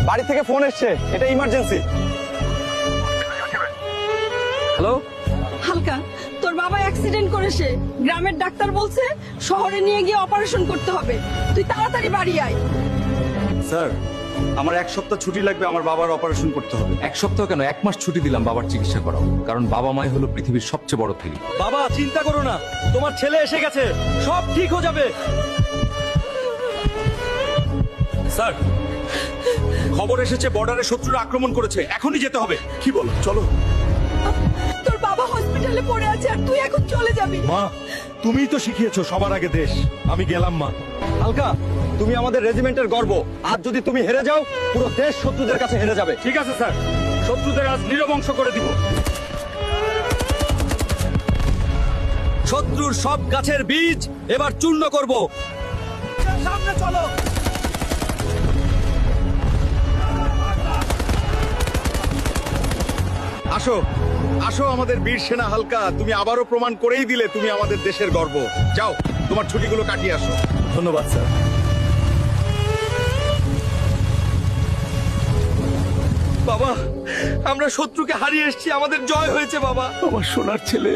বাড়ি থেকে ফোন এসছে, এটা ইমার্জেন্সি। হ্যালো, হালকা, তোর বাবা অ্যাক্সিডেন্ট করেছে। গ্রামের ডাক্তার বলছে শহরে নিয়ে গিয়ে অপারেশন করতে হবে। তুই তাড়াতাড়ি বাড়ি আয়। স্যার আমার 1 সপ্তাহ ছুটি লাগবে, আমার বাবার অপারেশন করতে হবে। 1 সপ্তাহ কেন, 1 মাস ছুটি দিলাম বাবার চিকিৎসা করাও, কারণ বাবা মাই হলো পৃথিবীর সবচেয়ে বড় থিলি। বাবা চিন্তা করো না, তোমার ছেলে এসে গেছে, সব ঠিক হয়ে যাবে। স্যার খবর এসেছে বর্ডারে শত্রুরা আক্রমণ করেছে, এখনই যেতে হবে। কি বলো, চলো। তোর বাবা হসপিটালে পড়ে আছে আর তুই এখন চলে যাবি। মা, তুমিই তো শিখিয়েছো সবার আগে দেশ। আমি গেলাম মা। হালকা, তুমি আমাদের রেজিমেন্টের গর্ব। আজ যদি তুমি হেরে যাও, পুরো দেশ শত্রুদের কাছে হেরে যাবে। ঠিক আছে স্যার, শত্রুদের আজ নিরবংশ করে দিব। শত্রুর সব গাছের বীজ এবার চূর্ণ করব। সামনে চলো। আসো আসো আমাদের বীর সেনা হালকা, তুমি আবারও প্রমাণ করেই দিলে তুমি আমাদের দেশের গর্ব। যাও তোমার ছুটিগুলো কাটিয়ে আসো। ধন্যবাদ স্যার। বাবা, আমরা শত্রুকে হারিয়ে এসেছি, আমাদের জয় হয়েছে বাবা। আমার সোনার ছেলে